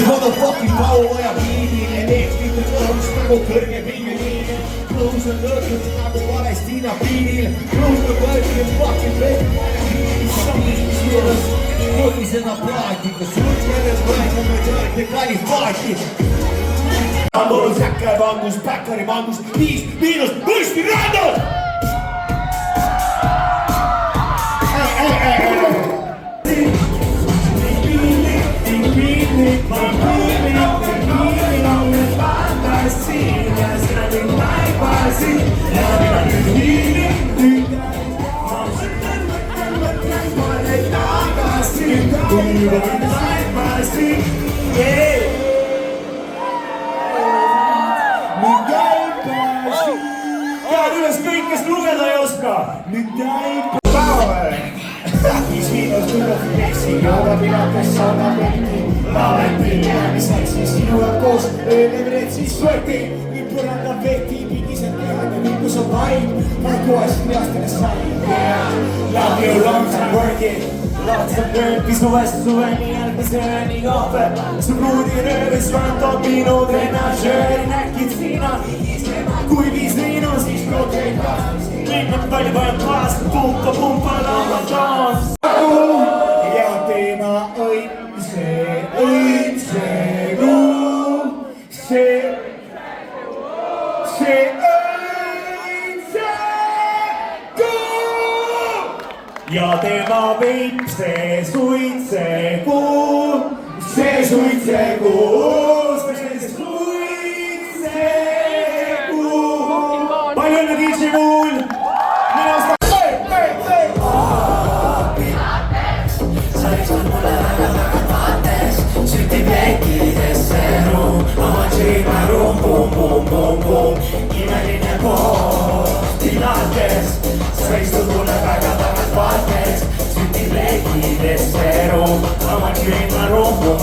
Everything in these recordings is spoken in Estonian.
Motherfucking laulaja piinil, elektrikud tõus nagu kõrge pingeliin. Tõus on lõõtud nagu Palestiina piinil. Tõus on võetud fucking vett. Mõtisena plaati, kas sul keeles võetame tõete kalifaati. Mul säkke vangus, päkkari vangus, 5 – muisti rändad! Käed üles kõik, kes lugeda ei oska. Nüüd jäib päevaväe. Mis viinud tuleb peksi, jooga pilakas saada pekki. Laveti jäämiseks, siis sinuga koos öölev retsis sueti. Nüüd põrandab veti, pigised kehad ja nüüd kus on vaim. Ma kohes reastele sain. Love you long time working. Lots of nööpi suvest suveni järgmise ööni kohve. Su pruudi röövis vantab minu trenažööri. Näkid sina kui viis liinu, siis protein kaas. Liikmed palju paneb kaas, pumpa lama taas. Ja teema õitsegu. See õitsegu. Ja teema veib, see suitsegu. See suitsegu. Palju õnne DJ Muul! Minu osta... Sa istud mulle väga vaates, sütib lekidesse ruum, oma džiima ruum, bum. Imeline pool, tilates, sa istud mulle väga vaates, sütib lekidesse ruum, oma džiima ruum, bum.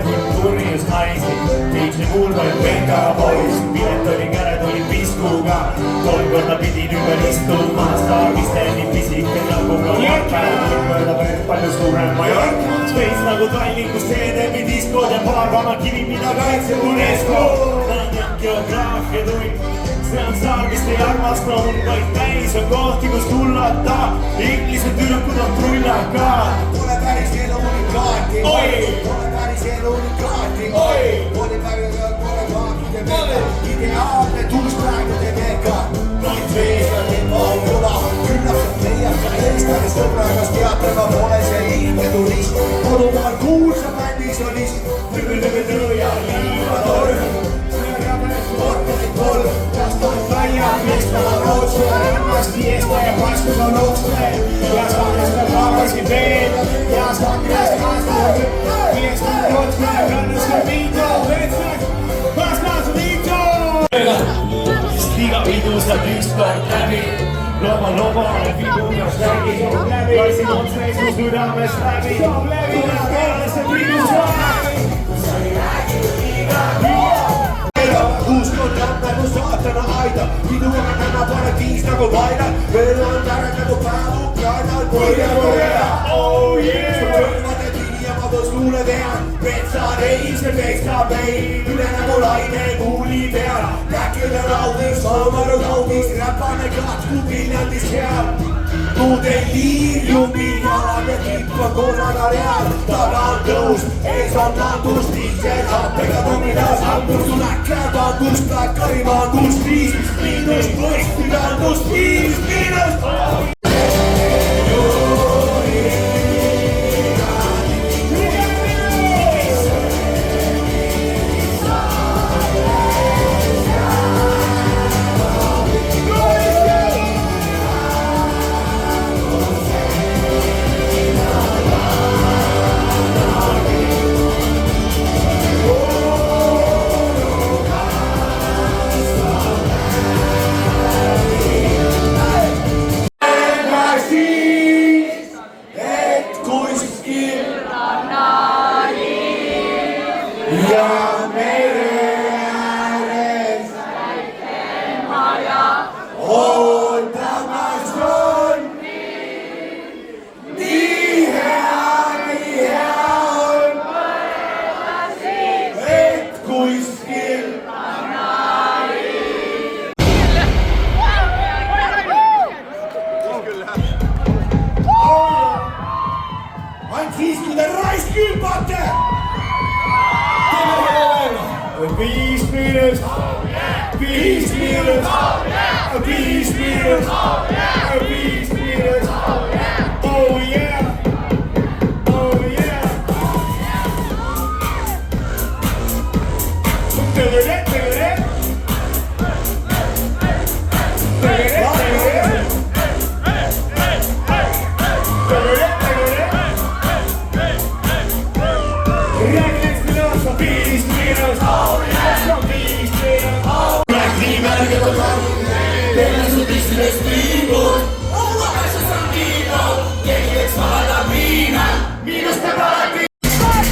Kultuurius naisi, DJ Muul vaid venga pois, pilet oli käred, oli piskuga, 3 korda pidin ümber istuma, staagis teenib pisike nagu Mallorca, möödab nüüd palju suurem Mallorca, Šveits nagu Tallinn, kus teenebi diskod ja paar vana kivi, mida kaitseb UNESCO. Nägin geograafia tund, see on saar, mis ei armasta und, vaid täis on kohti, kus kullata, inglise tüdrukud on trullaka. Pole päris elu unikaati, pole päris elu unikaati, pole päris pole maagide veda, ideaalne tuus praegude vega. Noid veesladid on juba, küllap saab leiaka eestane sõbragast teatrega pole see liigne turist. Kodumaal kuulsa bändisolist, tõõ ja liiva torm. Orteid kolm, kas toid laia, mestava rootsu ja ennast fiesta ja paskus on otse. Ja saamestab tagasi veel, ja saamestab aastaga, fiesta on otse, kannustab viito, vetsad, paskas viito! Sest iga pidu saab üks kord läbi, looma olen figuras läbi, laisin otse su südamest läbi, kuna peale see pidu saab. Sa ei räägi liiga Uskon on nagu saatana aida, pidu on täna pane 5 nagu vaida, veel on tärek nagu päev Ukrainal Põhja-Korea. Oh yeah! Su kõrvade tini ja ma võs luule tean, metsa reis ja peksa meil, üle nagu laine kuuli peal. Rääkida laudiks, Soomaru kaudiks, räpane katku Viljandis seal. Muud ei liirjumi, jalad ja kipp on korraga real, taga on tõus, ees on landus, DJ happega dominas, hambus on äkka vandus, pläkkari vandus, miinus, poisti vandus, miinus. ainult siis, kui te raisk hüppate! Teeme veel! 5 miinust, 5 miinust, 5 miinust, 5 miinust, oh yeah, oh yeah.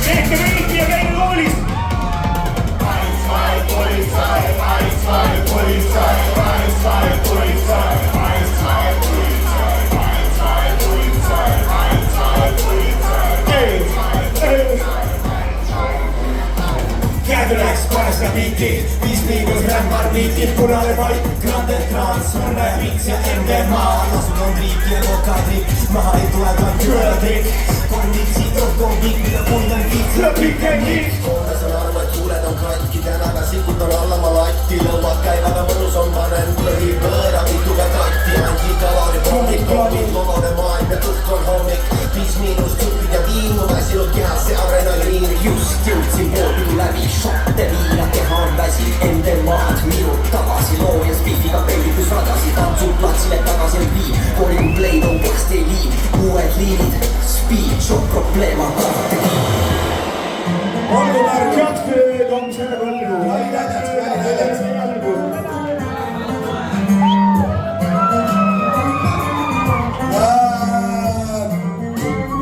Tehke riiki ja käige koolis! Käed üles, panes ka piiki, 5 miinus rämmar piiki, punane paik, grande trans, surve, vits ja MMA. Lasul on triik ja kokadriik, maha ei tule ka külatriik. Konditsi, õhkongik, mida puid on kiits, lõpik ja kiik. Kohe saan aru, et huuled on katki, tänaga sikutan alla ma latti, lõuad käivad, aga mõnus on parem põhi põõra, mitu ka tatti, antikaloori, hommik, hommik, logone maailm ja õhk on hommik. 5 miinus tsukid ja viin, mu väsinud kehas see adrenaliin. Just jõudsin poodi läbi, šotte viina, keha on väsi, endel maad minut tagasi, loojas bifiga pellikus radasid, tantsul platsile tagasi on viin, kooligu pleid on kasteliin, uued liinid, speed, šokk, probleema, kahte kiin. Olgu märk, head tööd on selle